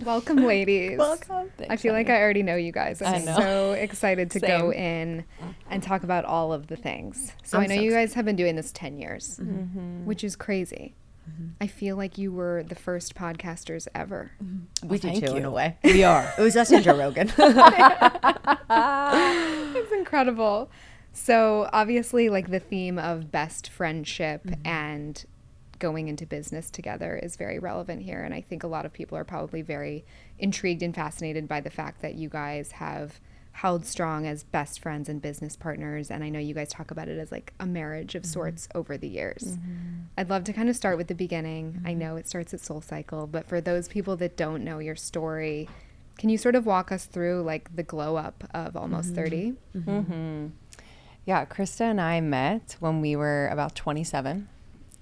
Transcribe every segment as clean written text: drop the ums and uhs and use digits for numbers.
Welcome, ladies. Welcome. Thanks, I feel like I already know you guys. I'm I know. so excited to go in and talk about all of the things. So I know you guys have been doing this 10 years, which is crazy. I feel like you were the first podcasters ever. We do too, in a way. We are. It was us and Joe Rogan. It's incredible. So obviously, like, the theme of best friendship and going into business together is very relevant here. And I think a lot of people are probably very intrigued and fascinated by the fact that you guys have held strong as best friends and business partners. And I know you guys talk about it as like a marriage of sorts over the years. I'd love to kind of start with the beginning. I know it starts at SoulCycle, but for those people that don't know your story, can you sort of walk us through like the glow up of Almost 30? Yeah, Krista and I met when we were about 27.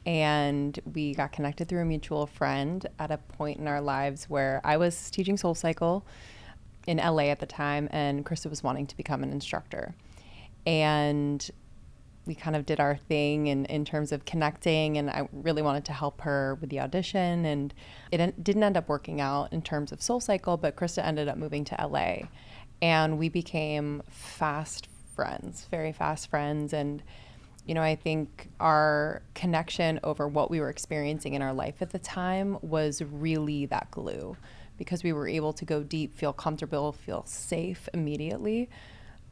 And we got connected through a mutual friend at a point in our lives where I was teaching SoulCycle in LA at the time, and Krista was wanting to become an instructor. And we kind of did our thing in terms of connecting, and I really wanted to help her with the audition. And it didn't end up working out in terms of SoulCycle, but Krista ended up moving to LA. And we became fast friends, very fast friends. And you know, I think our connection over what we were experiencing in our life at the time was really that glue, because we were able to go deep, feel comfortable, feel safe immediately.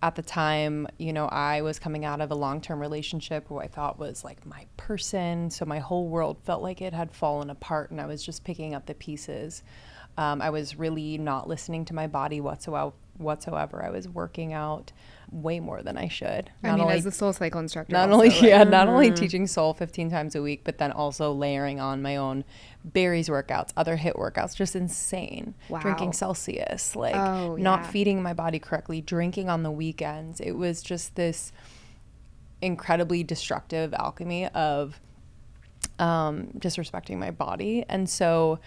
At the time, you know, I was coming out of a long-term relationship who I thought was like my person. So my whole world felt like it had fallen apart, and I was just picking up the pieces. I was really not listening to my body whatsoever. I was working out way more than I should. As a SoulCycle instructor. Not only teaching soul 15 times a week, but then also layering on my own berries workouts, other HIIT workouts, just insane. Wow. Drinking Celsius, not feeding my body correctly, drinking on the weekends. It was just this incredibly destructive alchemy of disrespecting my body. And so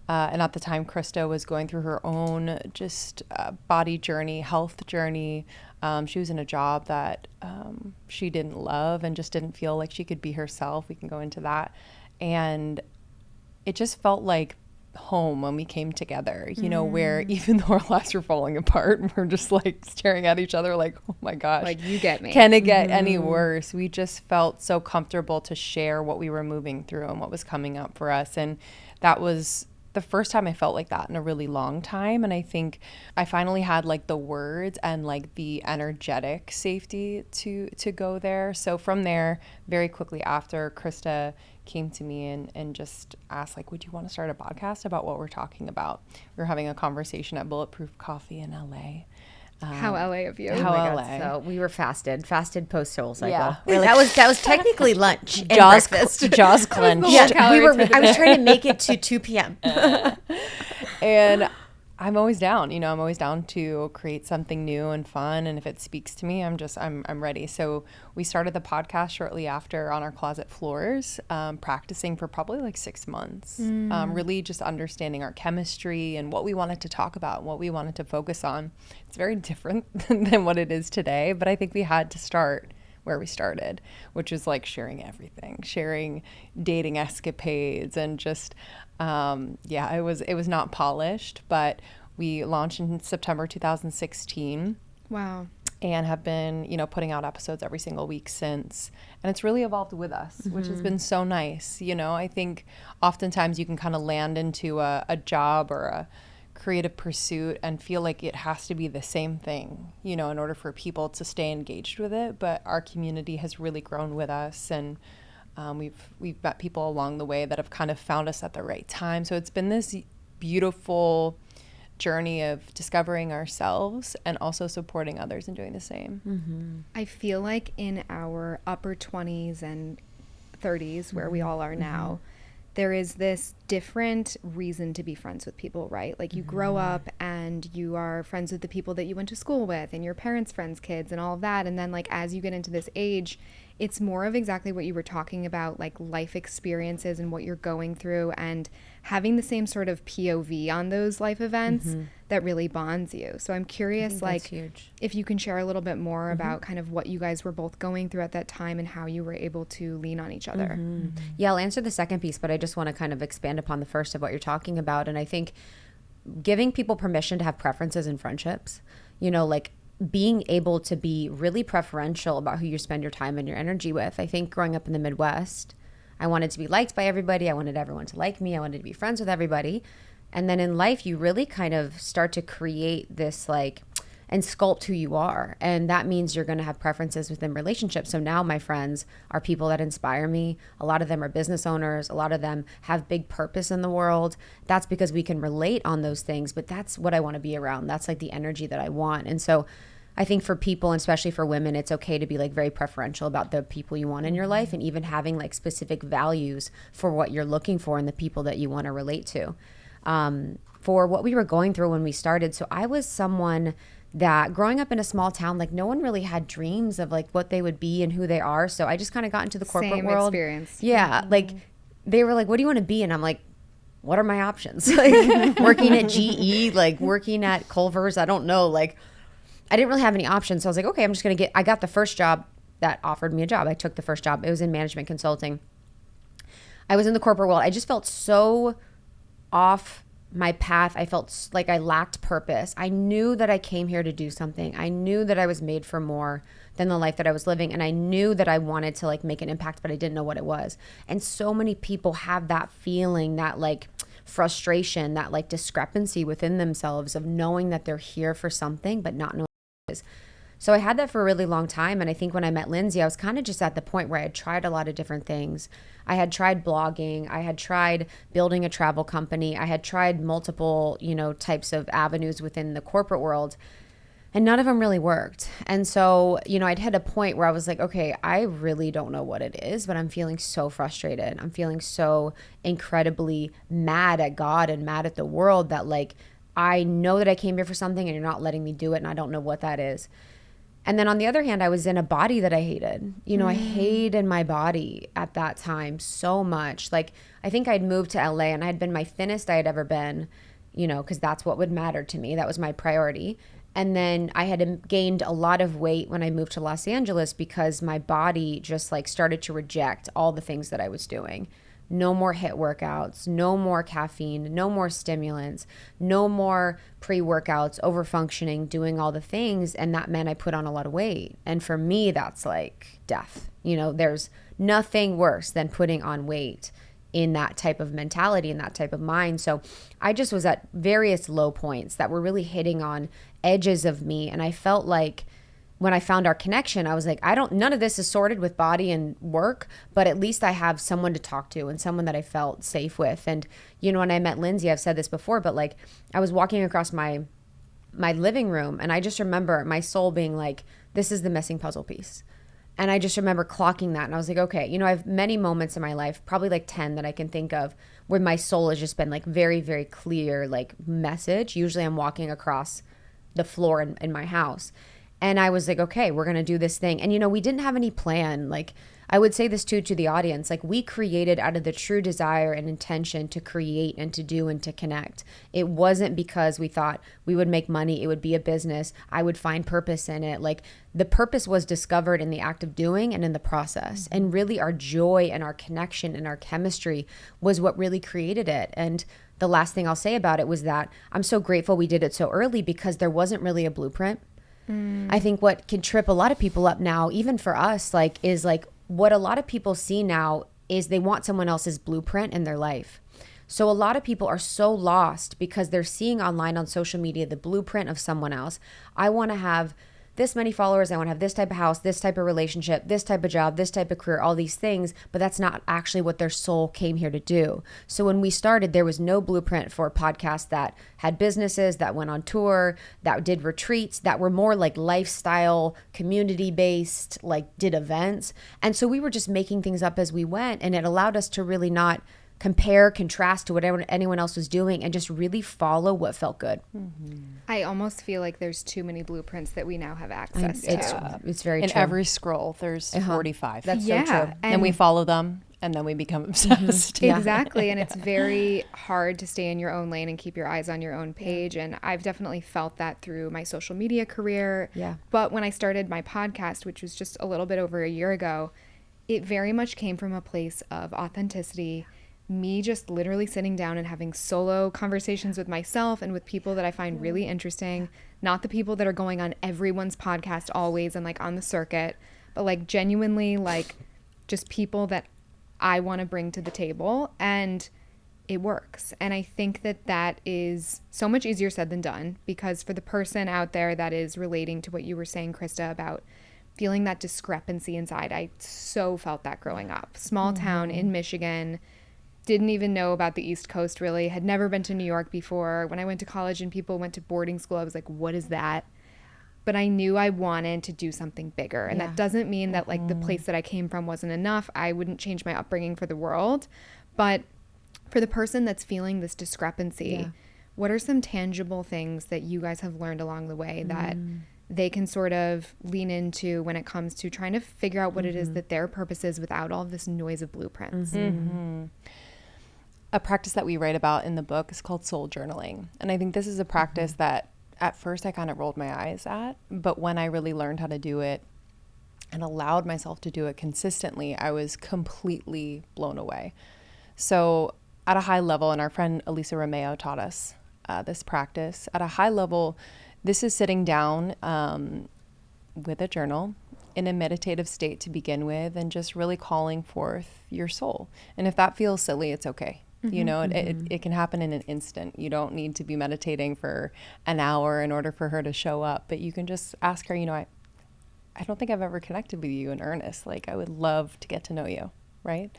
and at the time, Krista was going through her own just body journey, health journey. She was in a job that she didn't love and just didn't feel like she could be herself. We can go into that. And it just felt like home when we came together, you know, where even though our lives were falling apart, we're just like staring at each other like, oh my gosh. Like, you get me. Can it get any worse? We just felt so comfortable to share what we were moving through and what was coming up for us. And that was the first time I felt like that in a really long time. And I think I finally had like the words and like the energetic safety to go there. So from there, very quickly after, Krista came to me and just asked, like, would you want to start a podcast about what we're talking about? We were having a conversation at Bulletproof Coffee in LA. How LA of you. Oh my God. So we were fasted post SoulCycle. Yeah. That was technically lunch and breakfast. Jaws clenched. Yeah, I was trying to make it to 2 p.m. And I'm always down, you know, I'm always down to create something new and fun. And if it speaks to me, I'm ready. So we started the podcast shortly after on our closet floors, practicing for probably like 6 months, really just understanding our chemistry and what we wanted to talk about, what we wanted to focus on. It's very different than what it is today, but I think we had to start where we started, which is like sharing everything, sharing dating escapades, and just, it was not polished, but we launched in September 2016. Wow. And have been, you know, putting out episodes every single week since. And it's really evolved with us, which has been so nice. You know, I think oftentimes you can kind of land into a job or a creative pursuit and feel like it has to be the same thing, you know, in order for people to stay engaged with it. But our community has really grown with us, and we've met people along the way that have kind of found us at the right time. So it's been this beautiful journey of discovering ourselves and also supporting others and doing the same. I feel like in our upper 20s and 30s, where we all are now, there is this different reason to be friends with people, right? Like, you grow up and you are friends with the people that you went to school with and your parents' friends' kids and all of that. And then, like, as you get into this age, it's more of exactly what you were talking about, like life experiences and what you're going through, and having the same sort of POV on those life events that really bonds you. So I'm curious, like, if you can share a little bit more about kind of what you guys were both going through at that time and how you were able to lean on each other. Yeah, I'll answer the second piece, but I just want to kind of expand upon the first of what you're talking about. And I think giving people permission to have preferences in friendships, you know, like being able to be really preferential about who you spend your time and your energy with. I think growing up in the Midwest, I wanted to be liked by everybody. I wanted everyone to like me. I wanted to be friends with everybody. And then in life, you really kind of start to create this like, and sculpt who you are. And that means you're going to have preferences within relationships. So now my friends are people that inspire me. A lot of them are business owners. A lot of them have big purpose in the world. That's because we can relate on those things, but that's what I want to be around. That's like the energy that I want. And so I think for people, and especially for women, it's okay to be like very preferential about the people you want in your life, and even having like specific values for what you're looking for in the people that you want to relate to. For what we were going through when we started. So I was someone that growing up in a small town, like no one really had dreams of like what they would be and who they are. So I just kind of got into the corporate world. Experience. Yeah. Like they were like, what do you want to be? And I'm like, what are my options? Like working at GE, like working at Culver's. I don't know. Like I didn't really have any options. So I was like, okay, I'm just going to I got the first job that offered me a job. I took the first job. It was in management consulting. I was in the corporate world. I just felt so off my path. I felt like I lacked purpose. I knew that I came here to do something. I knew that I was made for more than the life that I was living. And I knew that I wanted to like make an impact, but I didn't know what it was. And so many people have that feeling, that like frustration, that like discrepancy within themselves of knowing that they're here for something, but not knowing what it is. So I had that for a really long time. And I think when I met Lindsey, I was kind of just at the point where I had tried a lot of different things. I had tried blogging. I had tried building a travel company. I had tried multiple, you know, types of avenues within the corporate world, and none of them really worked. And so, you know, I'd hit a point where I was like, okay, I really don't know what it is, but I'm feeling so frustrated. I'm feeling so incredibly mad at God and mad at the world that like, I know that I came here for something and you're not letting me do it. And I don't know what that is. And then on the other hand, I was in a body that I hated. You know, I hated my body at that time so much. Like, I think I'd moved to LA and I had been my thinnest I had ever been, you know, because that's what would matter to me. That was my priority. And then I had gained a lot of weight when I moved to Los Angeles because my body just like started to reject all the things that I was doing. No more HIIT workouts, no more caffeine, no more stimulants, no more pre-workouts, over-functioning, doing all the things. And that meant I put on a lot of weight. And for me, that's like death. You know, there's nothing worse than putting on weight in that type of mentality, in that type of mind. So I just was at various low points that were really hitting on edges of me. And I felt like when I found our connection, I was like, none of this is sorted with body and work, but at least I have someone to talk to and someone that I felt safe with. And, you know, when I met Lindsey, I've said this before, but like I was walking across my living room and I just remember my soul being like, this is the missing puzzle piece. And I just remember clocking that. And I was like, okay, you know, I have many moments in my life, probably like 10 that I can think of, where my soul has just been like very, very clear, like message. Usually I'm walking across the floor in my house. And I was like, okay, we're going to do this thing. And, you know, we didn't have any plan. Like, I would say this too to the audience, like we created out of the true desire and intention to create and to do and to connect. It wasn't because we thought we would make money. It would be a business. I would find purpose in it. Like the purpose was discovered in the act of doing and in the process. And really our joy and our connection and our chemistry was what really created it. And the last thing I'll say about it was that I'm so grateful we did it so early because there wasn't really a blueprint. I think what can trip a lot of people up now, even for us, like is like what a lot of people see now is they want someone else's blueprint in their life. So a lot of people are so lost because they're seeing online on social media the blueprint of someone else. I want to have this many followers. I want to have this type of house, this type of relationship, this type of job, this type of career, all these things, but that's not actually what their soul came here to do. So when we started, there was no blueprint for a podcast that had businesses, that went on tour, that did retreats, that were more like lifestyle, community-based, like did events. And so we were just making things up as we went, and it allowed us to really not compare, contrast to whatever anyone else was doing and just really follow what felt good. I almost feel like there's too many blueprints that we now have access to. It's very in true. every scroll, there's 45. That's so true. And we follow them and then we become obsessed. Exactly. And it's very hard to stay in your own lane and keep your eyes on your own page. And I've definitely felt that through my social media career. Yeah. But when I started my podcast, which was just a little bit over a year ago, it very much came from a place of authenticity me just literally sitting down and having solo conversations with myself and with people that I find really interesting, not the people that are going on everyone's podcast always and like on the circuit, but like genuinely like just people that I want to bring to the table, and it works. And I think that that is so much easier said than done, because for the person out there that is relating to what you were saying, Krista, about feeling that discrepancy inside, I so felt that growing up. Small town in Michigan, didn't even know about the East Coast really, had never been to New York before. When I went to college and people went to boarding school, I was like, what is that? But I knew I wanted to do something bigger. And that doesn't mean that like the place that I came from wasn't enough. I wouldn't change my upbringing for the world. But for the person that's feeling this discrepancy, what are some tangible things that you guys have learned along the way that they can sort of lean into when it comes to trying to figure out what it is that their purpose is without all this noise of blueprints? A practice that we write about in the book is called soul journaling. And I think this is a practice that at first I kind of rolled my eyes at, but when I really learned how to do it and allowed myself to do it consistently, I was completely blown away. So at a high level, and our friend Elisa Romeo taught us this practice, at a high level, this is sitting down with a journal in a meditative state to begin with, and just really calling forth your soul. And if that feels silly, it's okay. You know, it can happen in an instant. You don't need to be meditating for an hour in order for her to show up, but you can just ask her, you know, I don't think I've ever connected with you in earnest. Like, I would love to get to know you, right?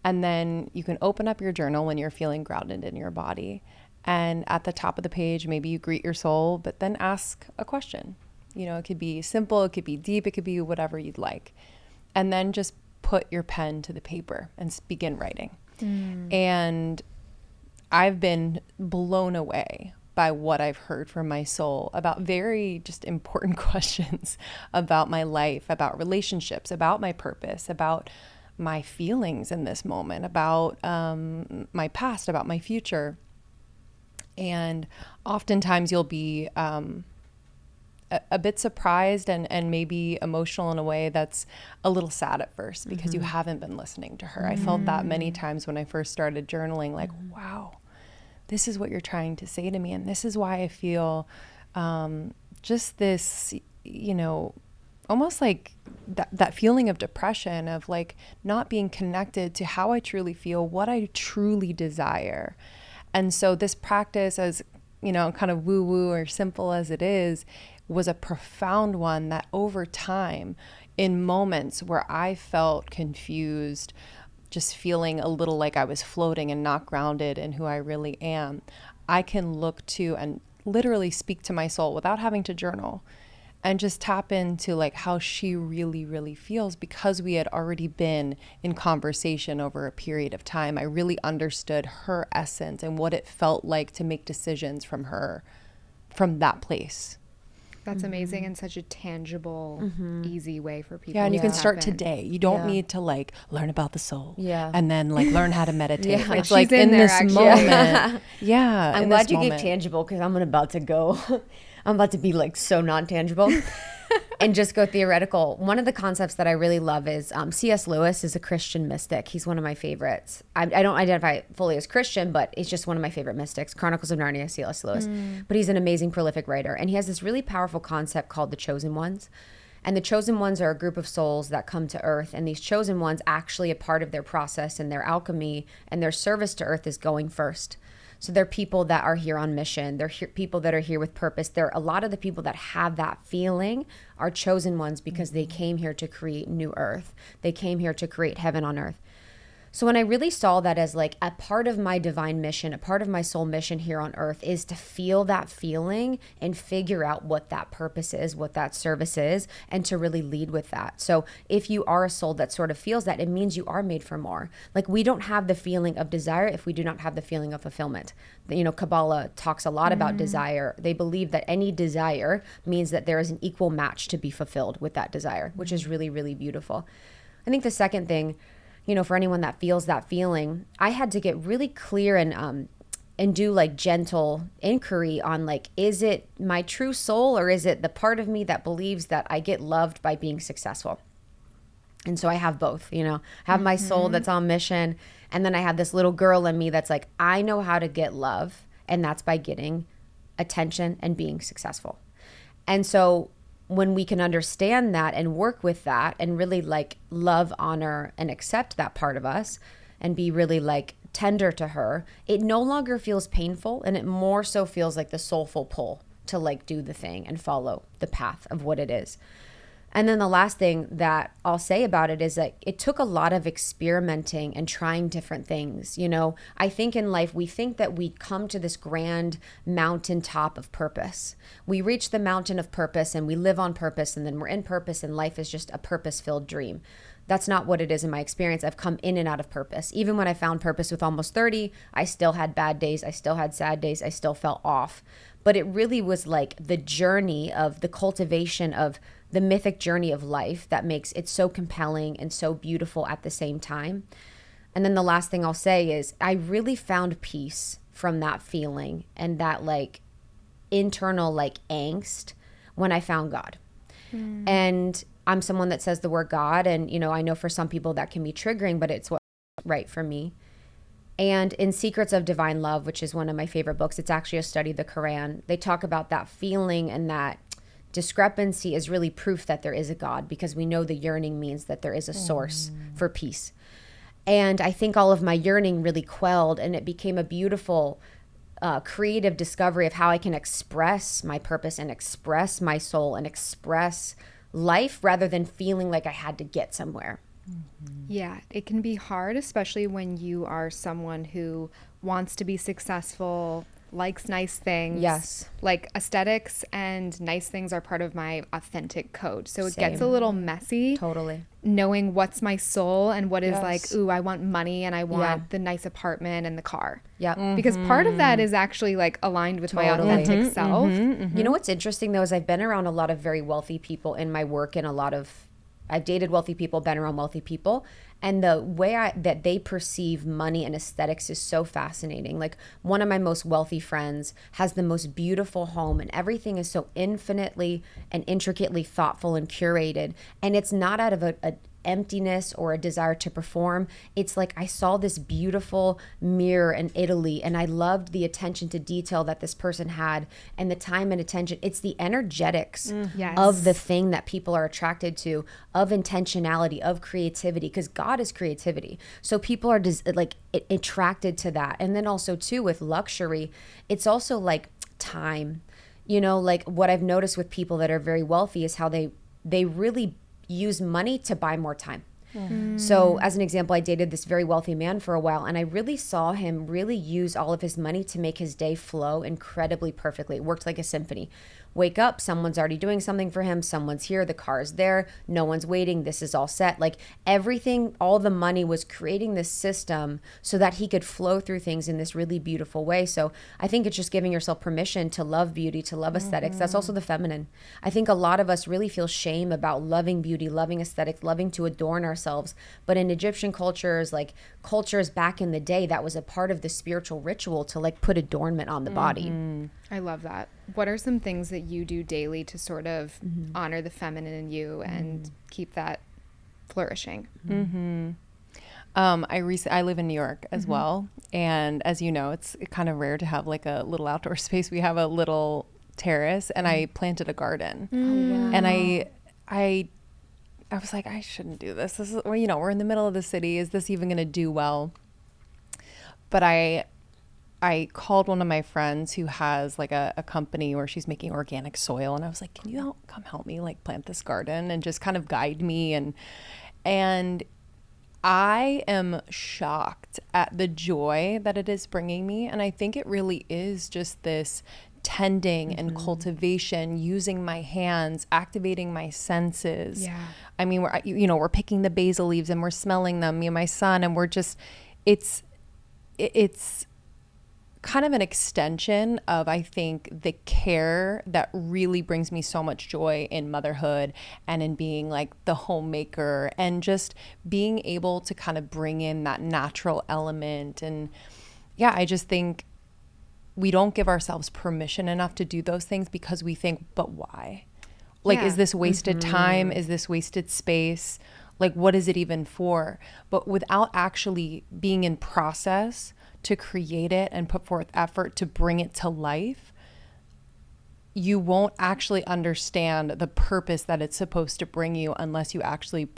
And then you can open up your journal when you're feeling grounded in your body. And at the top of the page, maybe you greet your soul, but then ask a question. You know, it could be simple, it could be deep, it could be whatever you'd like. And then just put your pen to the paper and begin writing. And I've been blown away by what I've heard from my soul about very just important questions about my life, about relationships, about my purpose, about my feelings in this moment, about my past, about my future. And oftentimes you'll be a bit surprised and maybe emotional in a way that's a little sad at first, because you haven't been listening to her. I felt that many times when I first started journaling, like, wow, this is what you're trying to say to me. And this is why I feel just this, you know, almost like that feeling of depression, of like not being connected to how I truly feel, what I truly desire. And so this practice, as, you know, kind of woo-woo or simple as it is, was a profound one that over time, in moments where I felt confused, just feeling a little like I was floating and not grounded in who I really am, I can look to and literally speak to my soul without having to journal, and just tap into like how she really, really feels, because we had already been in conversation over a period of time. I really understood her essence and what it felt like to make decisions from her, from that place. That's amazing, and such a tangible, easy way for people. Yeah, and you to can start tap in. today. You don't need to like learn about the soul, Yeah. and then like learn how to meditate. Yeah. It's She's like in in there, this actually. moment. Yeah, I'm in glad this you moment. gave tangible, because I'm about to go. I'm about to be like so non-tangible and just go theoretical. One of the concepts that I really love is C.S. Lewis is a Christian mystic. He's one of my favorites. I don't identify fully as Christian, but it's just one of my favorite mystics. Chronicles of Narnia, C.S. Lewis. But he's an amazing, prolific writer. And he has this really powerful concept called the chosen ones. And the chosen ones are a group of souls that come to earth. And these chosen ones, actually a part of their process and their alchemy and their service to earth is going first. So they're people that are here on mission. They're people that are here with purpose. They're a lot of the people that have that feeling are chosen ones, because they came here to create new earth. They came here to create heaven on earth. So when I really saw that as like a part of my divine mission, a part of my soul mission here on earth, is to feel that feeling and figure out what that purpose is, what that service is, and to really lead with that. So if you are a soul that sort of feels that, it means you are made for more. Like, we don't have the feeling of desire if we do not have the feeling of fulfillment. You know, Kabbalah talks a lot about desire. They believe that any desire means that there is an equal match to be fulfilled with that desire, which is really, really beautiful. I think the second thing, you know, for anyone that feels that feeling, I had to get really clear and do like gentle inquiry on like, is it my true soul, or is it the part of me that believes that I get loved by being successful? And so I have both, you know, I have my soul that's on mission. And then I have this little girl in me that's like, I know how to get love. And that's by getting attention and being successful. And so when we can understand that and work with that and really like love, honor, and accept that part of us and be really like tender to her, it no longer feels painful, and it more so feels like the soulful pull to like do the thing and follow the path of what it is. And then the last thing that I'll say about it is that it took a lot of experimenting and trying different things. You know, I think in life, we think that we come to this grand mountaintop of purpose. We reach the mountain of purpose and we live on purpose, and then we're in purpose and life is just a purpose-filled dream. That's not what it is in my experience. I've come in and out of purpose. Even when I found purpose with almost 30, I still had bad days. I still had sad days. I still felt off. But it really was like the journey of the cultivation of the mythic journey of life that makes it so compelling and so beautiful at the same time. And then the last thing I'll say is I really found peace from that feeling and that like internal like angst when I found God. And I'm someone that says the word God, and you know, I know for some people that can be triggering, but it's what's right for me. And in Secrets of Divine Love, which is one of my favorite books, it's actually a study of the Quran. They talk about that feeling, and that discrepancy is really proof that there is a God, because we know the yearning means that there is a source for peace. And I think all of my yearning really quelled, and it became a beautiful creative discovery of how I can express my purpose and express my soul and express life rather than feeling like I had to get somewhere. Yeah, it can be hard, especially when you are someone who wants to be successful, likes nice things. Yes. Like aesthetics and nice things are part of my authentic code. So it gets a Same. little messy. Totally. Knowing what's my soul and what is Yes. like, ooh, I want money and I want Yeah. the nice apartment and the car. Yeah. Because part of that is actually like aligned with my Totally. authentic self. You know what's interesting though is I've been around a lot of very wealthy people in my work, and I've dated wealthy people, been around wealthy people, and the way that they perceive money and aesthetics is so fascinating. Like one of my most wealthy friends has the most beautiful home, and everything is so infinitely and intricately thoughtful and curated. And it's not out of a emptiness or a desire to perform. It's like I saw this beautiful mirror in Italy, and I loved the attention to detail that this person had and the time and attention. It's the energetics Yes. of the thing that people are attracted to, of intentionality, of creativity, because God is creativity. So people are attracted to that. And then also too with luxury, it's also like time. You know, like what I've noticed with people that are very wealthy is how they really use money to buy more time. So as an example, I dated this very wealthy man for a while, and I really saw him really use all of his money to make his day flow incredibly perfectly. It worked like a symphony. Wake up, someone's already doing something for him, someone's here, the car's there, no one's waiting, this is all set. Like everything, all the money was creating this system so that he could flow through things in this really beautiful way. So I think it's just giving yourself permission to love beauty, to love aesthetics. That's also the feminine. I think a lot of us really feel shame about loving beauty, loving aesthetics, loving to adorn ourselves. But in Egyptian cultures, like cultures back in the day, that was a part of the spiritual ritual to like put adornment on the body. I love that. What are some things that you do daily to sort of honor the feminine in you and keep that flourishing? I live in New York as well, and as you know, it's kind of rare to have like a little outdoor space. We have a little terrace, and I planted a garden, and I was like, I shouldn't do this. This is, well, you know, we're in the middle of the city. Is this even going to do well? But I called one of my friends who has like a company where she's making organic soil, and I was like, can you come help me like plant this garden and just kind of guide me? And I am shocked at the joy that it is bringing me. And I think it really is just this tending and cultivation, using my hands, activating my senses. Yeah. I mean, we're picking the basil leaves and we're smelling them, me and my son, and we're just, it's kind of an extension of, I think, the care that really brings me so much joy in motherhood and in being like the homemaker, and just being able to kind of bring in that natural element. And yeah, I just think we don't give ourselves permission enough to do those things because we think, but why? Like, Yeah. is this wasted time? Is this wasted space? Like, what is it even for? But without actually being in process to create it and put forth effort to bring it to life, you won't actually understand the purpose that it's supposed to bring you unless you actually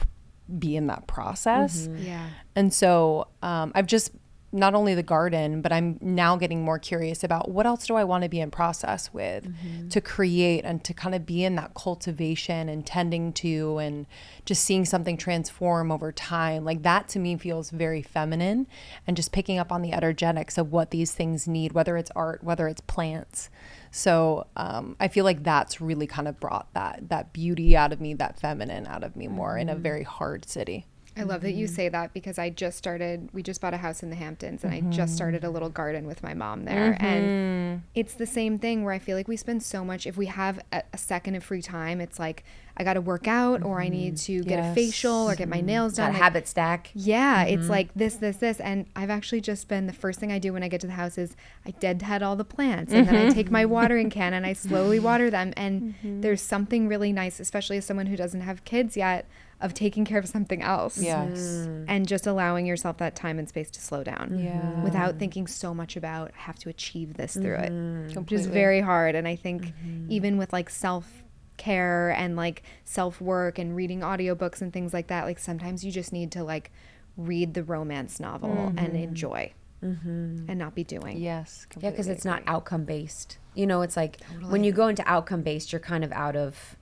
be in that process. Yeah. And so I've just, not only the garden, but I'm now getting more curious about what else do I want to be in process with to create and to kind of be in that cultivation and tending to and just seeing something transform over time. Like that to me feels very feminine, and just picking up on the energetics of what these things need, whether it's art, whether it's plants. So I feel like that's really kind of brought that beauty out of me, that feminine out of me more in a very hard city. I love that you say that, because we just bought a house in the Hamptons, and I just started a little garden with my mom there. And it's the same thing where I feel like we spend so much, if we have a second of free time, it's like, I got to work out, or I need to get a facial or get my nails done. That habit stack. Yeah, it's like this. And I've actually just been, the first thing I do when I get to the house is I deadhead all the plants, and then I take my watering can and I slowly water them. And there's something really nice, especially as someone who doesn't have kids yet, of taking care of something else. Yes. And just allowing yourself that time and space to slow down. Yeah. Without thinking so much about, I have to achieve this through it. Which is Completely. very hard. And I think even with like self-care and like self-work and reading audiobooks and things like that, like sometimes you just need to like read the romance novel and enjoy and not be doing. Yes. Yeah, because it's not agree. outcome based. You know, it's like when you go into outcome based, you're kind of out of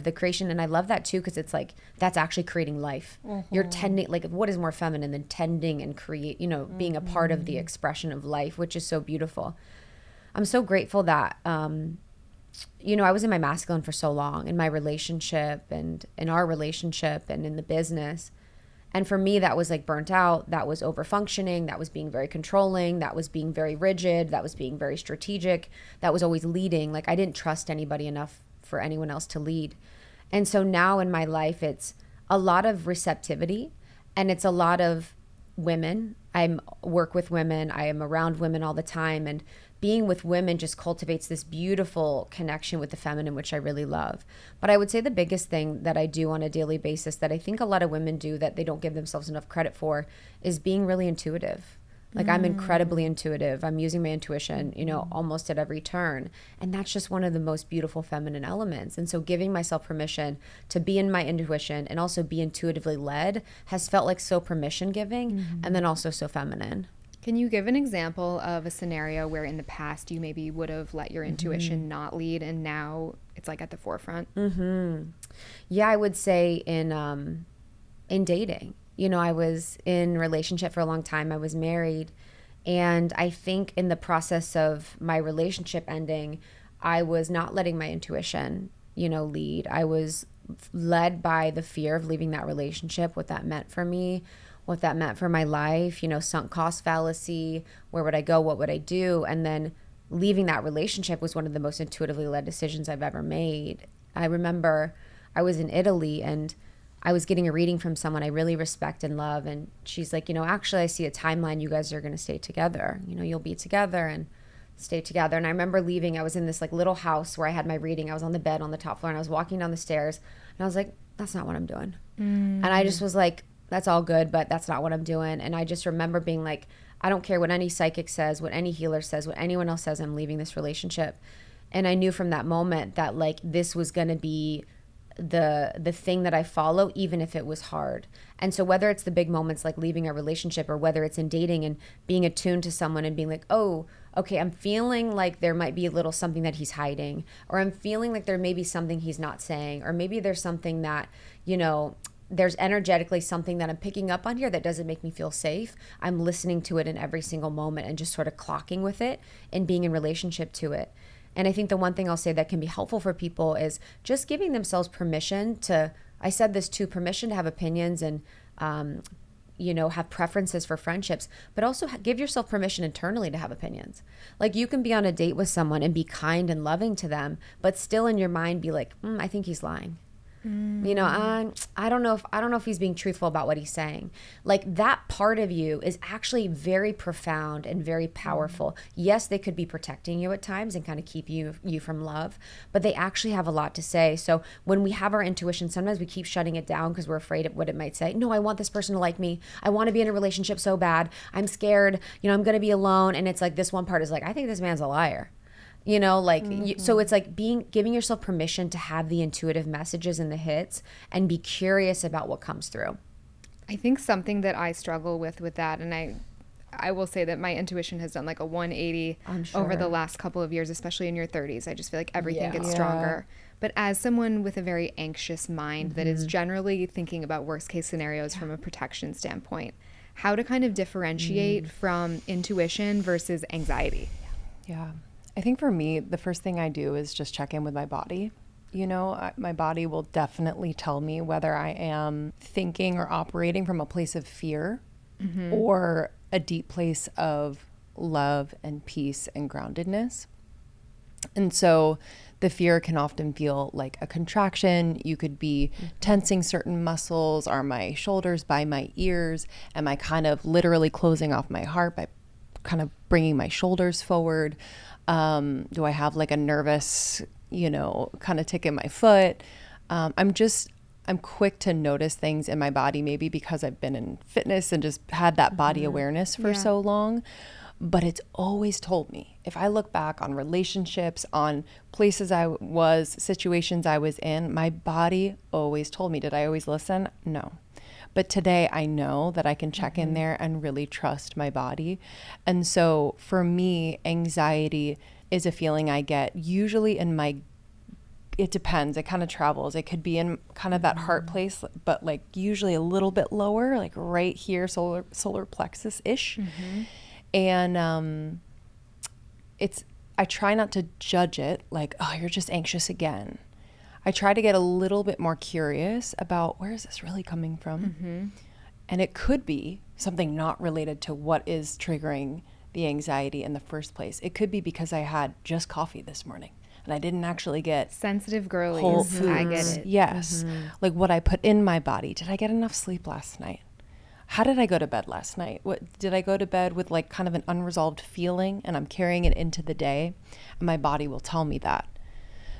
the creation. And I love that too, because it's like that's actually creating life. You're tending, like what is more feminine than tending and create, you know, being a part of the expression of life, which is so beautiful. I'm so grateful that you know, I was in my masculine for so long, in my relationship and in our relationship and in the business. And for me, that was like burnt out. That was over functioning. That was being very controlling. That was being very rigid. That was being very strategic. That was always leading. Like I didn't trust anybody enough for anyone else to lead. And so now in my life, it's a lot of receptivity, and it's a lot of women. I work with women. I am around women all the time, and being with women just cultivates this beautiful connection with the feminine, which I really love. But I would say the biggest thing that I do on a daily basis that I think a lot of women do that they don't give themselves enough credit for is being really intuitive. Like I'm incredibly intuitive. I'm using my intuition, you know, almost at every turn. And that's just one of the most beautiful feminine elements. And so giving myself permission to be in my intuition and also be intuitively led has felt like so permission giving and then also so feminine. Can you give an example of a scenario where in the past you maybe would have let your intuition not lead, and now it's like at the forefront? Yeah, I would say in dating. You know, I was in a relationship for a long time. I was married. And I think in the process of my relationship ending, I was not letting my intuition, you know, lead. I was led by the fear of leaving that relationship, what that meant for me, what that meant for my life, you know, sunk cost fallacy, where would I go, what would I do? And then leaving that relationship was one of the most intuitively led decisions I've ever made. I remember I was in Italy and I was getting a reading from someone I really respect and love. And she's like, you know, actually, I see a timeline. You guys are going to stay together. You know, you'll be together and stay together. And I remember leaving. I was in this like little house where I had my reading. I was on the bed on the top floor, and I was walking down the stairs. And I was like, that's not what I'm doing. And I just was like, that's all good, but that's not what I'm doing. And I just remember being like, I don't care what any psychic says, what any healer says, what anyone else says, I'm leaving this relationship. And I knew from that moment that like this was going to be the thing that I follow, even if it was hard. And so whether it's the big moments like leaving a relationship, or whether it's in dating and being attuned to someone and being like, oh, okay, I'm feeling like there might be a little something that he's hiding, or I'm feeling like there may be something he's not saying, or maybe there's something that, you know, there's energetically something that I'm picking up on here that doesn't make me feel safe. I'm listening to it in every single moment and just sort of clocking with it and being in relationship to it. And I think the one thing I'll say that can be helpful for people is just giving themselves permission to, I said this too, permission to have opinions and, you know, have preferences for friendships, but also give yourself permission internally to have opinions. Like you can be on a date with someone and be kind and loving to them, but still in your mind be like, I think he's lying. You know, I don't know if he's being truthful about what he's saying. Like, that part of you is actually very profound and very powerful. Yes, they could be protecting you at times and kind of keep you from love, but they actually have a lot to say. So when we have our intuition, sometimes we keep shutting it down because we're afraid of what it might say. No, I want this person to like me. I want to be in a relationship so bad. I'm scared. You know, I'm going to be alone. And it's like, this one part is like, I think this man's a liar. You know, like, so it's like giving yourself permission to have the intuitive messages and the hits and be curious about what comes through. I think something that I struggle with that, and I will say that my intuition has done like a 180 over the last couple of years, especially in your 30s. I just feel like everything gets stronger. But as someone with a very anxious mind that is generally thinking about worst case scenarios from a protection standpoint, how to kind of differentiate from intuition versus anxiety. Yeah. I think for me, the first thing I do is just check in with my body. You know, my body will definitely tell me whether I am thinking or operating from a place of fear or a deep place of love and peace and groundedness. And so the fear can often feel like a contraction. You could be tensing certain muscles. Are my shoulders by my ears? Am I kind of literally closing off my heart by kind of bringing my shoulders forward? Do I have like a nervous, you know, kind of tick in my foot? I'm quick to notice things in my body, maybe because I've been in fitness and just had that body awareness for so long. But it's always told me, if I look back on relationships, on places I was, situations I was in, my body always told me. Did I always listen? No. But today I know that I can check in there and really trust my body. And so for me, anxiety is a feeling I get usually in my, it depends, it kind of travels. It could be in kind of that heart place, but like usually a little bit lower, like right here, solar plexus-ish. And I try not to judge it like, oh, you're just anxious again. I try to get a little bit more curious about where is this really coming from? And it could be something not related to what is triggering the anxiety in the first place. It could be because I had just coffee this morning and I didn't actually get sensitive girlies. Whole foods. I get it. Yes. Like what I put in my body. Did I get enough sleep last night? How did I go to bed last night? Did I go to bed with like kind of an unresolved feeling and I'm carrying it into the day? And my body will tell me that.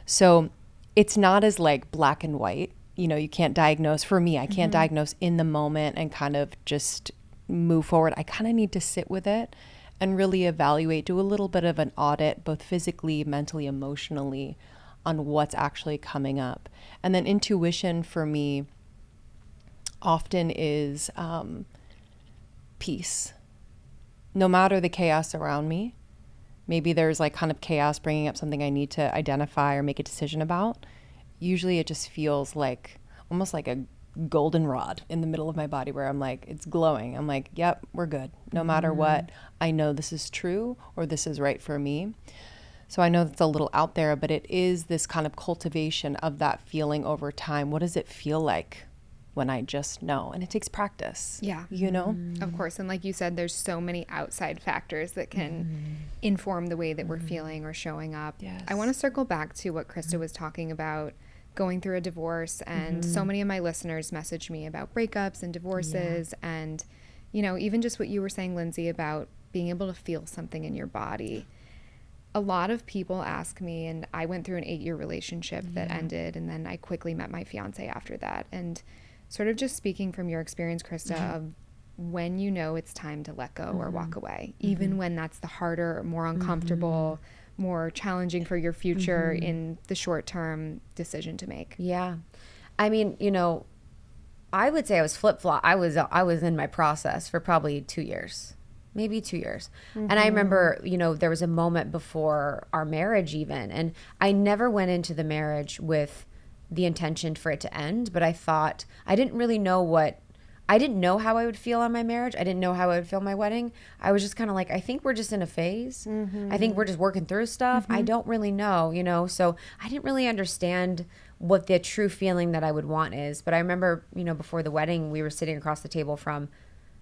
So it's not as like black and white. You know, you can't diagnose. For me, I can't diagnose in the moment and kind of just move forward. I kind of need to sit with it and really evaluate, do a little bit of an audit, both physically, mentally, emotionally, on what's actually coming up. And then intuition for me often is peace. No matter the chaos around me, maybe there's like kind of chaos bringing up something I need to identify or make a decision about. Usually it just feels like almost like a golden rod in the middle of my body where I'm like, it's glowing. I'm like, yep, we're good. No matter what, I know this is true or this is right for me. So I know that's a little out there, but it is this kind of cultivation of that feeling over time. What does it feel like when I just know? And it takes practice. Yeah. You know? Of course. And like you said, there's so many outside factors that can inform the way that we're feeling or showing up. Yes. I want to circle back to what Krista was talking about, going through a divorce. And so many of my listeners message me about breakups and divorces. And, you know, even just what you were saying, Lindsey, about being able to feel something in your body. A lot of people ask me, and I went through an 8-year relationship that ended, and then I quickly met my fiance after that. And sort of just speaking from your experience, Krista, of when you know it's time to let go or walk away, even when that's the harder, more uncomfortable, more challenging for your future in the short term decision to make. Yeah. I mean, you know, I would say I was flip-flop. I was in my process for probably 2 years. Maybe 2 years. And I remember, you know, there was a moment before our marriage even, and I never went into the marriage with the intention for it to end, but I thought, I didn't know how I would feel on my marriage. I didn't know how I would feel my wedding. I was just kind of like, I think we're just in a phase. I think we're just working through stuff. I don't really know, you know, so I didn't really understand what the true feeling that I would want is. But I remember, you know, before the wedding, we were sitting across the table from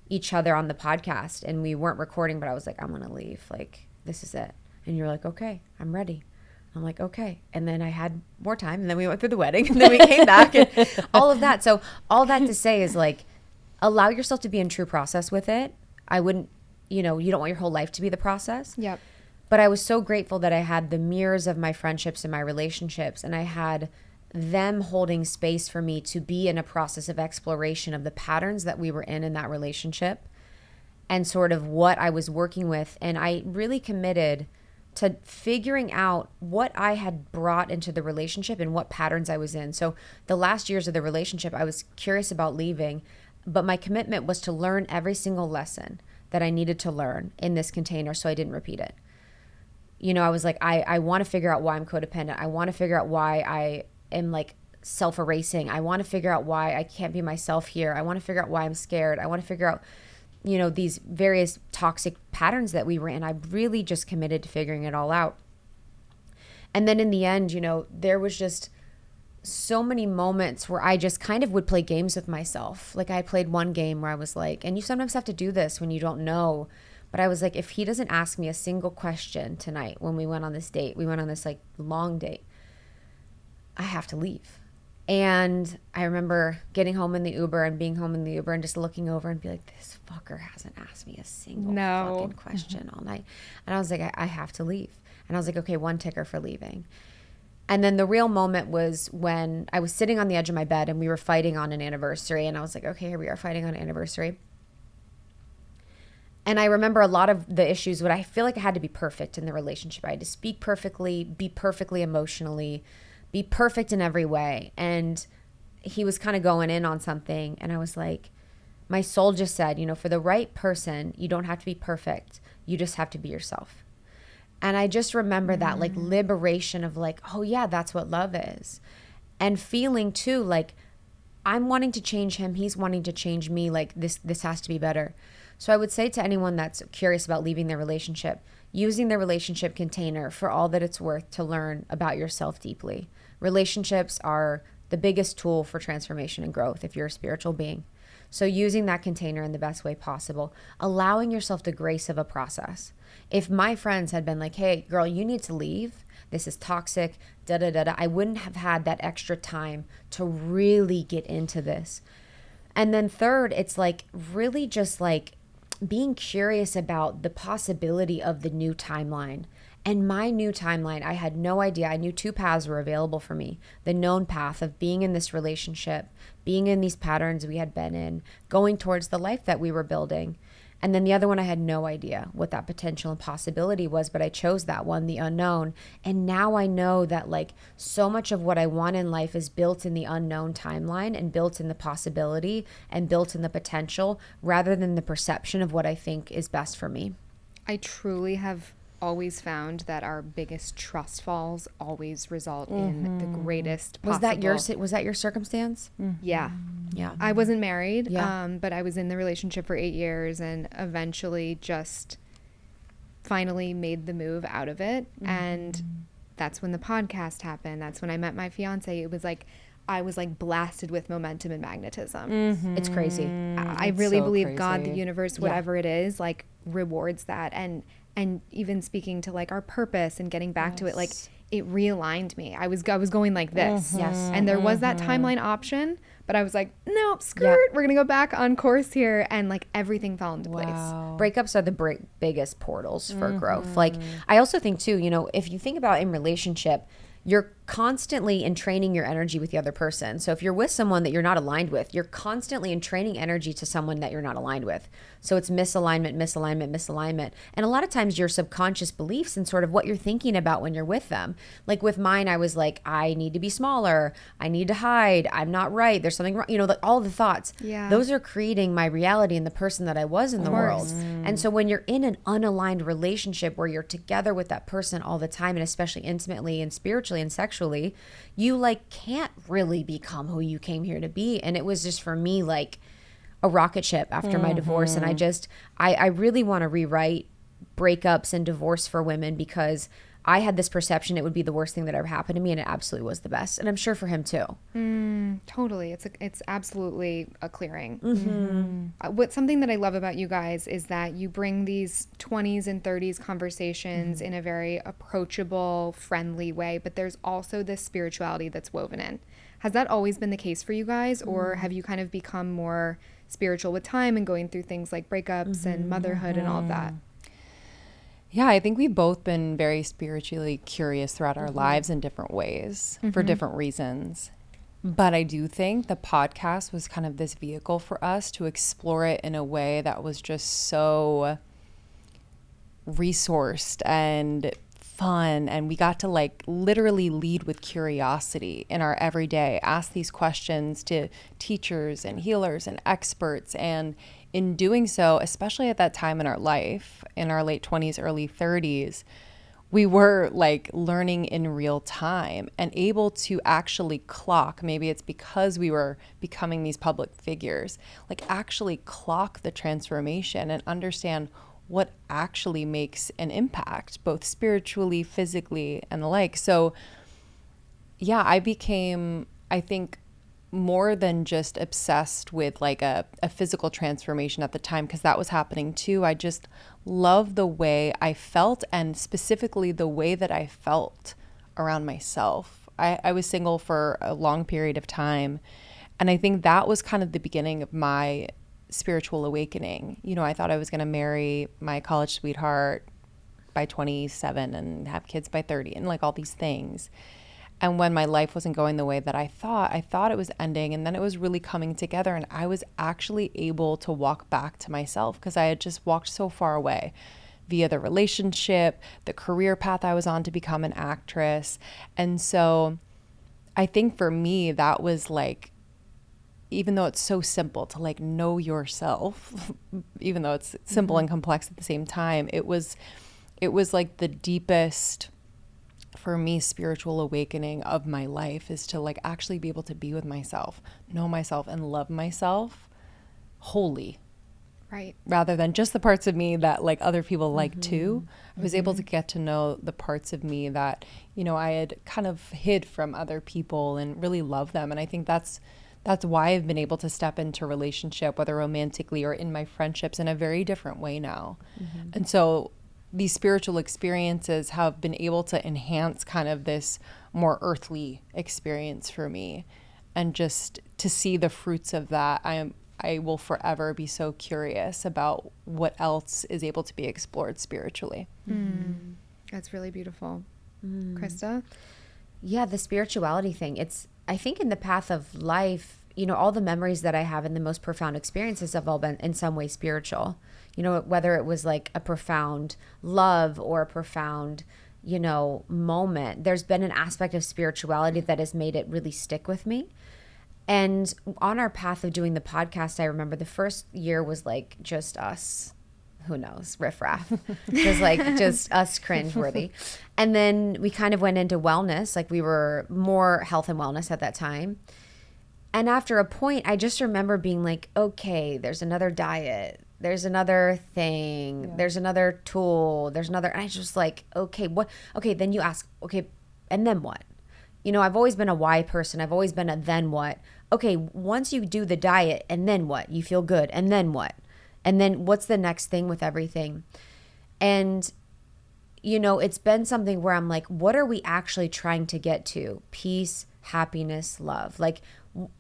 each other on the podcast and we weren't recording, but I was like, I'm going to leave. Like, this is it. And you're like, okay, I'm ready. I'm like, okay. And then I had more time, and then we went through the wedding, and then we came back, and all of that. So all that to say is like, allow yourself to be in true process with it. I wouldn't, you don't want your whole life to be the process. Yep. But I was so grateful that I had the mirrors of my friendships and my relationships, and I had them holding space for me to be in a process of exploration of the patterns that we were in that relationship and sort of what I was working with. And I really committed to figuring out what I had brought into the relationship and what patterns I was in. So the last years of the relationship, I was curious about leaving, but my commitment was to learn every single lesson that I needed to learn in this container so I didn't repeat it. I was like, I want to figure out why I'm codependent. I want to figure out why I am like self-erasing. I want to figure out why I can't be myself here. I want to figure out why I'm scared. I want to figure out, these various toxic patterns that we were in. I really just committed to figuring it all out. And then in the end, there was just so many moments where I just kind of would play games with myself. Like I played one game where I was like, and you sometimes have to do this when you don't know, but I was like, if he doesn't ask me a single question tonight when we went on this date, we went on this like long date, I have to leave. And I remember getting home in the Uber and being home in the Uber and just looking over and be like, this fucker hasn't asked me a single fucking question all night. And I was like, I have to leave. And I was like, okay, one ticker for leaving. And then the real moment was when I was sitting on the edge of my bed and we were fighting on an anniversary. And I was like, okay, here we are fighting on an anniversary. And I remember a lot of the issues, but I feel like I had to be perfect in the relationship. I had to speak perfectly, be perfectly emotionally, be perfect in every way. And he was kind of going in on something. And I was like, my soul just said, for the right person, you don't have to be perfect. You just have to be yourself. And I just remember that like liberation of like, oh yeah, that's what love is. And feeling too, like I'm wanting to change him. He's wanting to change me. Like this has to be better. So I would say to anyone that's curious about leaving their relationship, using the relationship container for all that it's worth to learn about yourself deeply. Relationships are the biggest tool for transformation and growth if you're a spiritual being. So using that container in the best way possible, allowing yourself the grace of a process. If my friends had been like, hey, girl, you need to leave. This is toxic, da-da-da-da. I wouldn't have had that extra time to really get into this. And then third, it's like really just like being curious about the possibility of the new timeline. And my new timeline, I had no idea. I knew two paths were available for me. The known path of being in this relationship, being in these patterns we had been in, going towards the life that we were building. And then the other one, I had no idea what that potential and possibility was, but I chose that one, the unknown. And now I know that like so much of what I want in life is built in the unknown timeline and built in the possibility and built in the potential rather than the perception of what I think is best for me. I truly have always found that our biggest trust falls always result in the greatest possible. Was that your circumstance? Yeah. Yeah. I wasn't married, Yeah. but I was in the relationship for 8 years and eventually just finally made the move out of it. And that's when the podcast happened. That's when I met my fiance. It was like I was like blasted with momentum and magnetism. It's crazy. I really so believe crazy. God, the universe, whatever it is, like rewards that. And even speaking to like our purpose and getting back to it, like it realigned me. I was going like this. Yes. And there was that timeline option, but I was like, nope, skirt. We're going to go back on course here. And like everything fell into place. Breakups are the biggest portals for growth. Like I also think too, if you think about in relationship, you're constantly entraining your energy with the other person. So if you're with someone that you're not aligned with, you're constantly entraining energy to someone that you're not aligned with. So it's misalignment. And a lot of times your subconscious beliefs and sort of what you're thinking about when you're with them. Like with mine, I was like, I need to be smaller. I need to hide. I'm not right. There's something wrong. All the thoughts. Yeah. Those are creating my reality and the person that I was in the world. And so when you're in an unaligned relationship where you're together with that person all the time, and especially intimately and spiritually and sexually, you like can't really become who you came here to be. And it was just for me like a rocket ship after my divorce. And I really want to rewrite breakups and divorce for women because I had this perception it would be the worst thing that ever happened to me, and it absolutely was the best. And I'm sure for him too. Totally. It's absolutely a clearing. What's something that I love about you guys is that you bring these 20s and 30s conversations in a very approachable, friendly way, but there's also this spirituality that's woven in. Has that always been the case for you guys, or have you kind of become more spiritual with time and going through things like breakups and motherhood and all of that? Yeah, I think we've both been very spiritually curious throughout our lives in different ways for different reasons. But I do think the podcast was kind of this vehicle for us to explore it in a way that was just so resourced and fun. And we got to like literally lead with curiosity in our everyday, ask these questions to teachers and healers and experts. And in doing so, especially at that time in our life, in our late 20s, early 30s, we were like learning in real time and able to actually clock. Maybe it's because we were becoming these public figures, like actually clock the transformation and understand what actually makes an impact, both spiritually, physically, and the like. So yeah, I became, I think, more than just obsessed with like a physical transformation at the time, because that was happening too. I just love the way I felt, and specifically the way that I felt around myself. I was single for a long period of time, and I think that was kind of the beginning of my spiritual awakening. You know, I thought I was going to marry my college sweetheart by 27 and have kids by 30 and like all these things. And when my life wasn't going the way that I thought it was ending, and then it was really coming together, and I was actually able to walk back to myself because I had just walked so far away via the relationship, the career path I was on to become an actress. And so I think for me, that was like, even though it's so simple to like know yourself, even though it's simple and complex at the same time, it was like the deepest, for me, spiritual awakening of my life, is to like actually be able to be with myself, know myself, and love myself wholly. Right. Rather than just the parts of me that like other people like too. I was able to get to know the parts of me that, you know, I had kind of hid from other people and really love them. And I think that's why I've been able to step into relationship, whether romantically or in my friendships, in a very different way now. And so these spiritual experiences have been able to enhance kind of this more earthly experience for me. And just to see the fruits of that, I will forever be so curious about what else is able to be explored spiritually. That's really beautiful. Krista? Yeah, the spirituality thing. I think in the path of life, you know, all the memories that I have and the most profound experiences have all been in some way spiritual. You know, whether it was like a profound love or a profound, you know, moment, there's been an aspect of spirituality that has made it really stick with me. And on our path of doing the podcast, I remember the first year was like just us, who knows, riffraff, just us cringeworthy. And then we kind of went into wellness, like we were more health and wellness at that time. And after a point, I just remember being like, okay, there's another diet. There's another thing. There's another tool. There's another. And I just like, okay, what? Okay, then you ask, okay, and then what? You know, I've always been a why person. I've always been a then what? Okay, once you do the diet, and then what? You feel good. And then what? And then what's the next thing with everything? And, you know, it's been something where I'm like, what are we actually trying to get to? Peace, happiness, love. Like,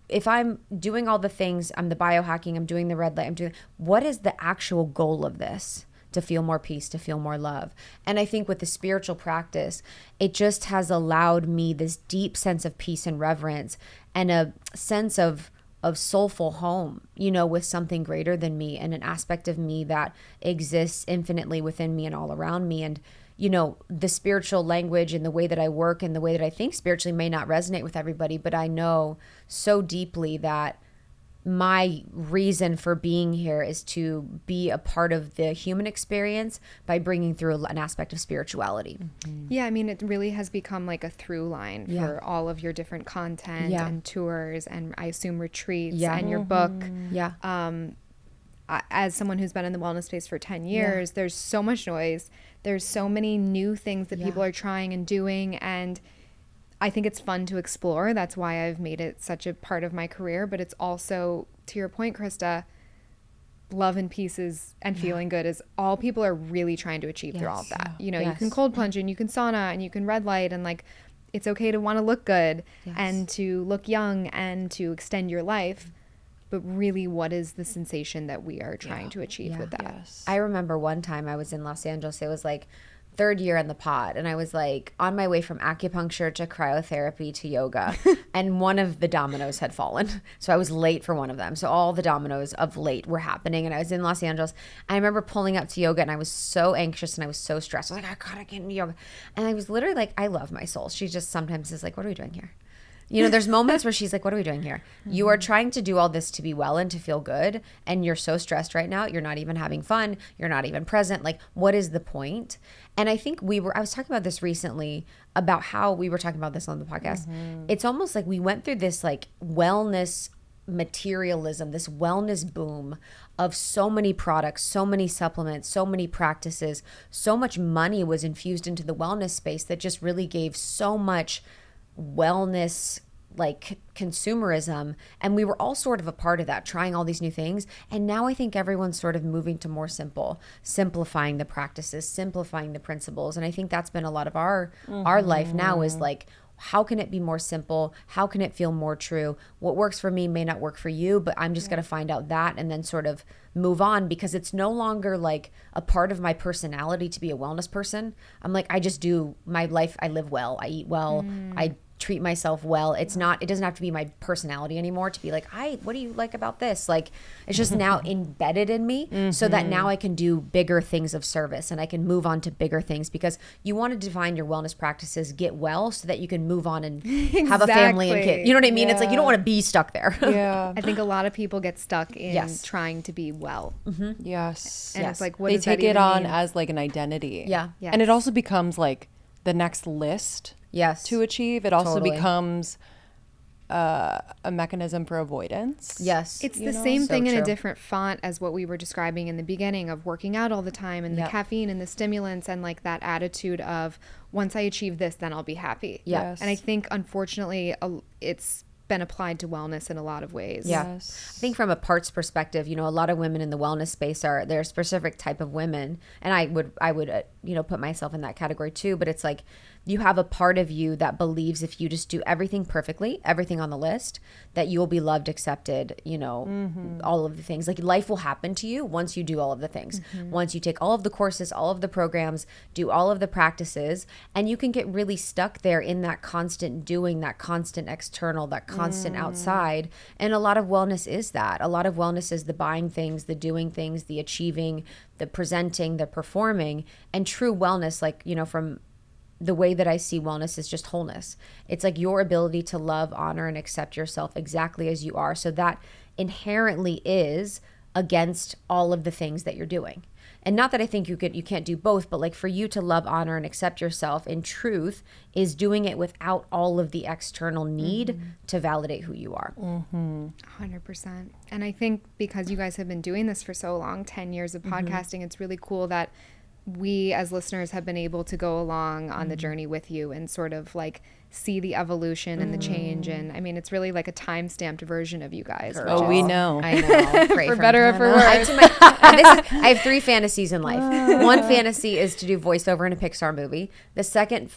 if I'm doing all the things, I'm the biohacking, I'm doing the red light, what is the actual goal of this? To feel more peace, to feel more love. And I think with the spiritual practice, it just has allowed me this deep sense of peace and reverence and a sense of soulful home, you know, with something greater than me and an aspect of me that exists infinitely within me and all around me. And, you know, the spiritual language and the way that I work and the way that I think spiritually may not resonate with everybody, but I know so deeply that my reason for being here is to be a part of the human experience by bringing through an aspect of spirituality. Yeah, I mean, it really has become like a through line for all of your different content and tours, and I assume retreats and your book. as someone who's been in the wellness space for 10 years, there's so much noise. There's so many new things that people are trying and doing. And I think it's fun to explore. That's why I've made it such a part of my career. But it's also, to your point, Krista, love and peace is, and feeling good is all people are really trying to achieve through all of that. You know, you can cold plunge and you can sauna and you can red light, and like, it's okay to want to look good and to look young and to extend your life. But really, what is the sensation that we are trying to achieve with that? I remember one time I was in Los Angeles. It was like third year in the pod, and I was like on my way from acupuncture to cryotherapy to yoga, and one of the dominoes had fallen. So I was late for one of them. So all the dominoes of late were happening, and I was in Los Angeles. I remember pulling up to yoga, and I was so anxious and I was so stressed. I was like, I gotta get into yoga. And I was literally like, I love my soul. She just sometimes is like, what are we doing here? You know, there's moments where she's like, what are we doing here? You are trying to do all this to be well and to feel good, and you're so stressed right now. You're not even having fun. You're not even present. Like, what is the point? And I think I was talking about this recently, about how we were talking about this on the podcast. It's almost like we went through this like wellness materialism, this wellness boom of so many products, so many supplements, so many practices, so much money was infused into the wellness space that just really gave so much wellness like consumerism, and we were all sort of a part of that, trying all these new things. And now I think everyone's sort of moving to more simplifying the practices, simplifying the principles. And I think that's been a lot of our life now, is like, how can it be more simple? How can it feel more true? What works for me may not work for you, but I'm just going to find out that and then sort of move on, because it's no longer like a part of my personality to be a wellness person. I'm like, I just do my life. I live well. I eat well. I treat myself well. It doesn't have to be my personality anymore to be like, what do you like about this? Like, it's just now embedded in me, so that now I can do bigger things of service and I can move on to bigger things, because you want to define your wellness practices, get well, so that you can move on and have a family and kids. You know what I mean? It's like, you don't want to be stuck there. I think a lot of people get stuck in trying to be well. Yes. And it's like, what they does that take it even on mean? as like an identity. Yeah. Yes. And it also becomes like the next list to achieve. It also becomes a mechanism for avoidance. Yes. It's the same thing in a different font as what we were describing in the beginning of working out all the time and the caffeine and the stimulants, and like that attitude of, once I achieve this, then I'll be happy. Yes. And I think, unfortunately, it's been applied to wellness in a lot of ways. Yes. I think from a parts perspective, you know, a lot of women in the wellness space they're a specific type of women, and I would put myself in that category too, but it's like, you have a part of you that believes if you just do everything perfectly, everything on the list, that you will be loved, accepted, you know, all of the things. Like, life will happen to you once you do all of the things. Once you take all of the courses, all of the programs, do all of the practices, and you can get really stuck there in that constant doing, that constant external, that constant outside. And a lot of wellness is that. A lot of wellness is the buying things, the doing things, the achieving, the presenting, the performing. And true wellness, like, you know, from the way that I see wellness, is just wholeness. It's like your ability to love, honor, and accept yourself exactly as you are. So that inherently is against all of the things that you're doing. And not that I think you can't do both, but like, for you to love, honor, and accept yourself in truth is doing it without all of the external need to validate who you are. 100%. And I think because you guys have been doing this for so long, 10 years of podcasting, it's really cool that we as listeners have been able to go along on the journey with you and sort of like see the evolution and the change. And I mean, it's really like a time-stamped version of you guys. Oh, we know. I know. Pray For better or for worse. I have 3 fantasies in life. One fantasy is to do voiceover in a Pixar movie. The second,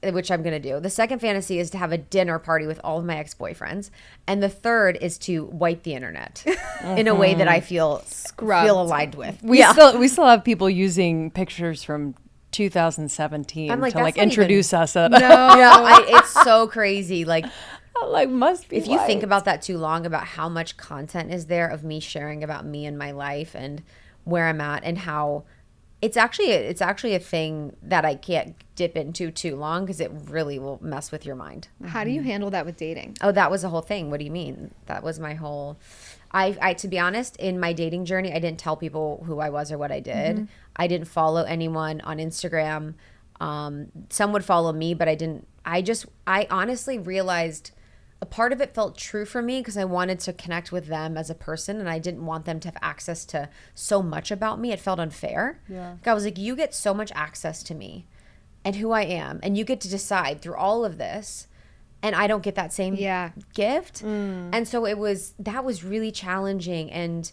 which I'm going to do. The second fantasy is to have a dinner party with all of my ex-boyfriends. And the third is to wipe the internet in a way that I feel aligned with. We still have people using pictures from 2017 I'm like, to like introduce us. It's so crazy. Like must be. If you think about that too long, about how much content is there of me sharing about me and my life and where I'm at, and how it's actually a thing that I can't dip into too long, because it really will mess with your mind. How do you handle that with dating? Oh, that was the whole thing. What do you mean? That was my whole... I to be honest, in my dating journey, I didn't tell people who I was or what I did. I didn't follow anyone on Instagram. Some would follow me, but I didn't. I honestly realized a part of it felt true for me because I wanted to connect with them as a person, and I didn't want them to have access to so much about me. It felt unfair. Yeah. Like, I was like, you get so much access to me and who I am, and you get to decide through all of this, and I don't get that same gift. And so that was really challenging. And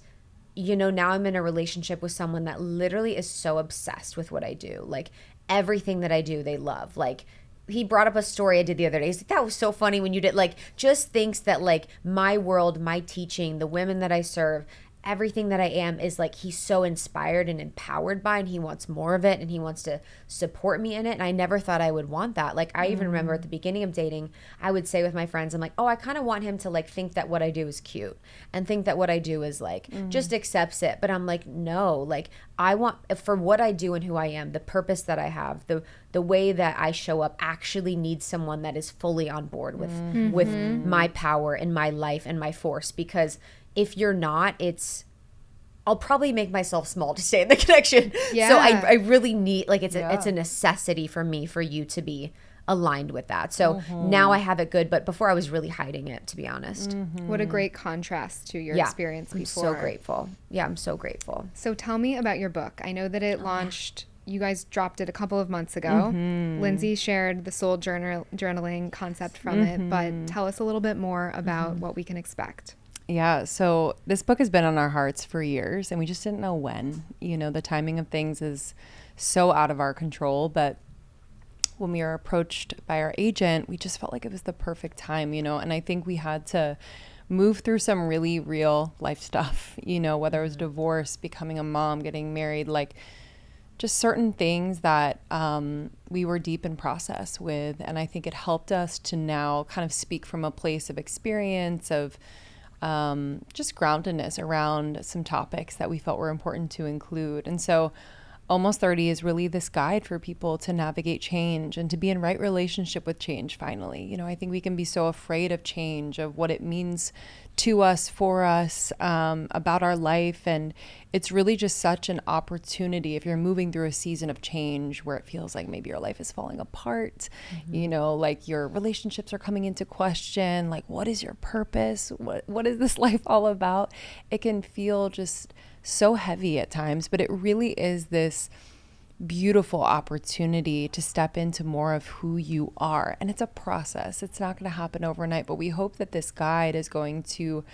you know, now I'm in a relationship with someone that literally is so obsessed with what I do. Like, everything that I do, they love. Like, he brought up a story I did the other day. He's like, that was so funny when you did, like, just thinks that, like, my world, my teaching, the women that I serve, everything that I am is, like, he's so inspired and empowered by, and he wants more of it, and he wants to support me in it. And I never thought I would want that. Like, I even remember at the beginning of dating, I would say with my friends, I'm like, oh, I kind of want him to, like, think that what I do is cute and think that what I do is, like, just accepts it. But I'm like, no, like, I want, for what I do and who I am, the purpose that I have, the way that I show up actually needs someone that is fully on board with my power and my life and my force. Because if you're not, I'll probably make myself small to stay in the connection. Yeah. So I really need, like, it's a necessity for me, for you to be aligned with that. So now I have it good, but before I was really hiding it, to be honest. What a great contrast to your experience before. I'm so grateful. Yeah, I'm so grateful. So tell me about your book. I know that it launched, you guys dropped it a couple of months ago. Lindsey shared the soul journaling concept from it, but tell us a little bit more about what we can expect. Yeah, so this book has been on our hearts for years, and we just didn't know when. You know, the timing of things is so out of our control, but when we were approached by our agent, we just felt like it was the perfect time, you know, and I think we had to move through some really real life stuff, you know, whether it was divorce, becoming a mom, getting married, like just certain things that we were deep in process with. And I think it helped us to now kind of speak from a place of experience, of just groundedness around some topics that we felt were important to include. And so Almost 30 is really this guide for people to navigate change and to be in right relationship with change finally. You know, I think we can be so afraid of change, of what it means to us, for us, about our life. And it's really just such an opportunity if you're moving through a season of change where it feels like maybe your life is falling apart, you know, like your relationships are coming into question, like what is your purpose? What is this life all about? It can feel just so heavy at times, but it really is this beautiful opportunity to step into more of who you are. And it's a process. It's not going to happen overnight, but we hope that this guide is going to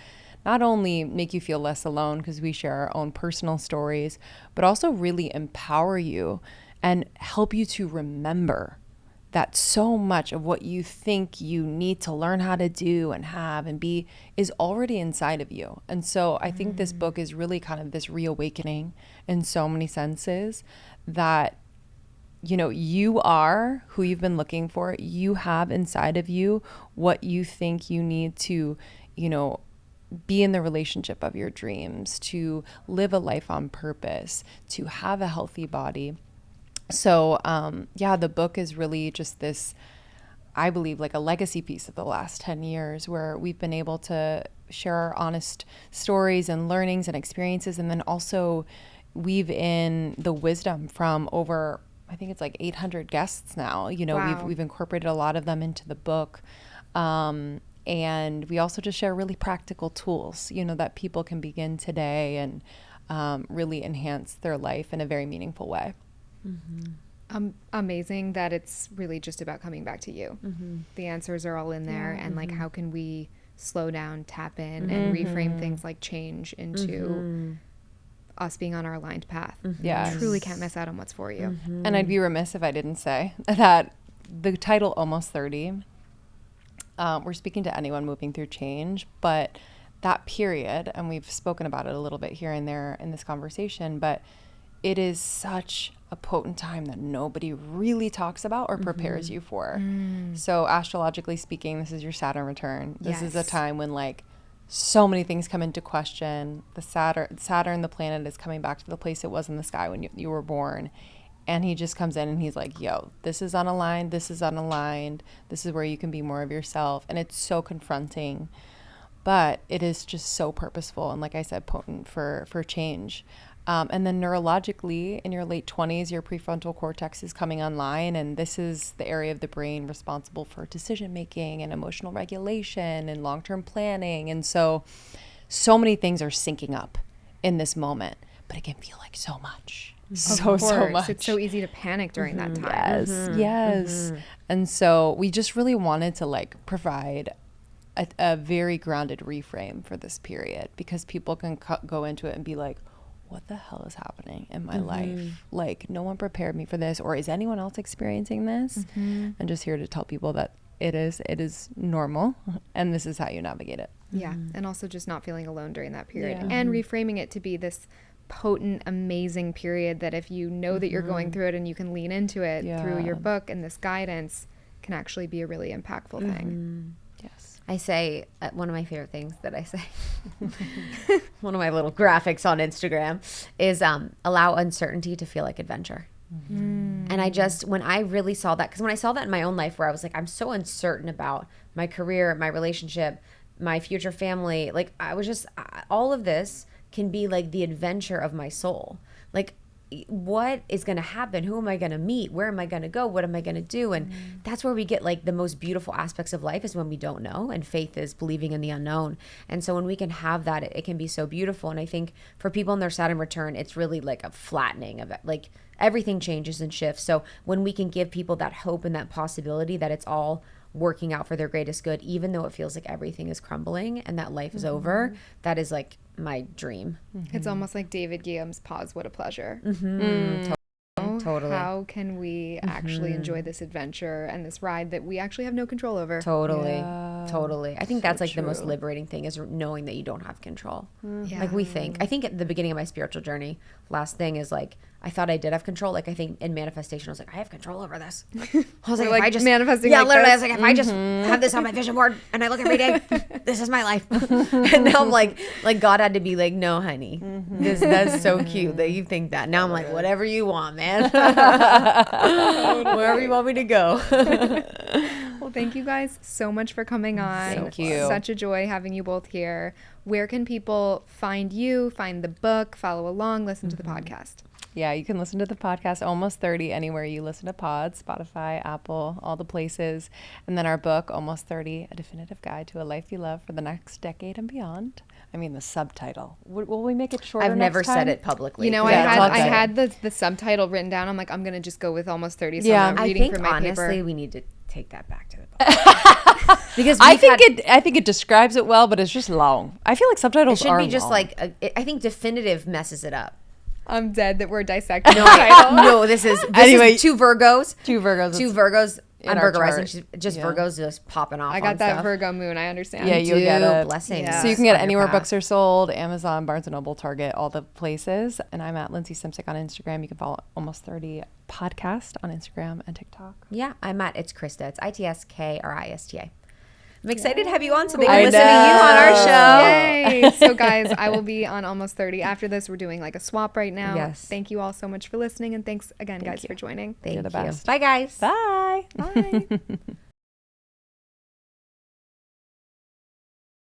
not only make you feel less alone because we share our own personal stories, but also really empower you and help you to remember that so much of what you think you need to learn how to do and have and be is already inside of you. And so I think this book is really kind of this reawakening in so many senses that, you know, you are who you've been looking for. You have inside of you what you think you need to, you know, be in the relationship of your dreams, to live a life on purpose, to have a healthy body. So, yeah, the book is really just this, I believe, like a legacy piece of the last 10 years where we've been able to share our honest stories and learnings and experiences, and then also weave in the wisdom from over, I think it's like 800 guests now. You know, Wow. we've incorporated a lot of them into the book. And we also just share really practical tools, you know, that people can begin today and really enhance their life in a very meaningful way. Amazing that it's really just about coming back to you. The answers are all in there, and like how can we slow down, tap in, and reframe things like change into us being on our aligned path. Yes. You truly can't miss out on what's for you. And I'd be remiss if I didn't say that the title Almost 30, we're speaking to anyone moving through change, but that period, and we've spoken about it a little bit here and there in this conversation, but it is such a potent time that nobody really talks about or prepares you for. So astrologically speaking, this is your Saturn return. This is a time when like so many things come into question. The Saturn, the planet, is coming back to the place it was in the sky when you were born. And he just comes in and he's like, yo, this is unaligned. This is unaligned. This is where you can be more of yourself. And it's so confronting, but it is just so purposeful. And like I said, potent for change. And then neurologically, in your late 20s, your prefrontal cortex is coming online. And this is the area of the brain responsible for decision making and emotional regulation and long-term planning. And so many things are syncing up in this moment, but it can feel like so much. So much. It's so easy to panic during that time. Yes. And so we just really wanted to like provide a very grounded reframe for this period, because people can go into it and be like, what the hell is happening in my life? Like, no one prepared me for this, or is anyone else experiencing this? And just here to tell people that it is normal, and this is how you navigate it. Yeah. And also just not feeling alone during that period, and reframing it to be this potent, amazing period that if you know that you're going through it and you can lean into it through your book and this guidance, can actually be a really impactful thing. Yes. I say, one of my favorite things that I say, one of my little graphics on Instagram is allow uncertainty to feel like adventure. And I just, when I really saw that, because when I saw that in my own life where I was like, I'm so uncertain about my career, my relationship, my future family, like I was just, all of this can be like the adventure of my soul. Like, what is going to happen? Who am I going to meet? Where am I going to go? What am I going to do? And that's where we get like the most beautiful aspects of life, is when we don't know, and faith is believing in the unknown. And so when we can have that, it can be so beautiful. And I think for people in their Saturn return, it's really like a flattening of it. Like everything changes and shifts. So when we can give people that hope and that possibility that it's all working out for their greatest good, even though it feels like everything is crumbling and that life is over, that is like my dream. It's almost like David Guillaume's Pause, What a Pleasure. Totally. How can we actually enjoy this adventure and this ride that we actually have no control over? Totally. I think that's like the most true. liberating thing, is knowing that you don't have control. Yeah. Like I think at the beginning of my spiritual journey, last thing is like, I thought I did have control. Like I think in manifestation, I was like, I have control over this. I was like, if I just manifesting. yeah, like literally, this. I was like, if I just have this on my vision board and I look every day, this is my life. And now I'm like God had to be like, no, honey, that's so cute that you think that. Now I'm like, whatever you want, man. Wherever you want me to go. Well, thank you guys so much for coming on. Thank you. Such a joy having you both here. Where can people find you, find the book, follow along, listen to the podcast? Yeah, you can listen to the podcast Almost 30 anywhere you listen to pods, Spotify, Apple, all the places. And then our book, Almost 30, A Definitive Guide to a Life You Love for the Next Decade and Beyond. I mean, the subtitle. Will we make it shorter I've never next time? said it publicly. You know, Yeah, I had the subtitle written down. I'm like, I'm going to just go with Almost 30. So I'm not I reading think from my honestly, paper. we need to take that back to the book. Because I think it describes it well, but it's just long. I feel like it subtitles should are be just long. like, I think definitive messes it up. I'm dead that we're dissecting No, the title. no, this is Anyway, two Virgos. Two Virgos. Two Virgos. in I'm our Virgo rising. chart. She's just Yeah. Virgos just popping off. I got on that stuff. Virgo moon. I understand. Yeah, you'll get it. Blessings. Yeah. So you can get it on your anywhere path. books are sold, Amazon, Barnes & Noble, Target, all the places. And I'm at Lindsey Simcik on Instagram. You can follow Almost 30 podcast on Instagram and TikTok. Yeah, I'm at It's Krista. It's ITSKRISTA. I'm excited to have you on. So I thank you for listening to you on our know. show. Yay. So guys, I will be on Almost 30 after this. We're doing like a swap right now. Yes. Thank you all so much for listening, and thanks again, guys, you. for joining. Thank the you. best. Bye, guys. Bye. Bye.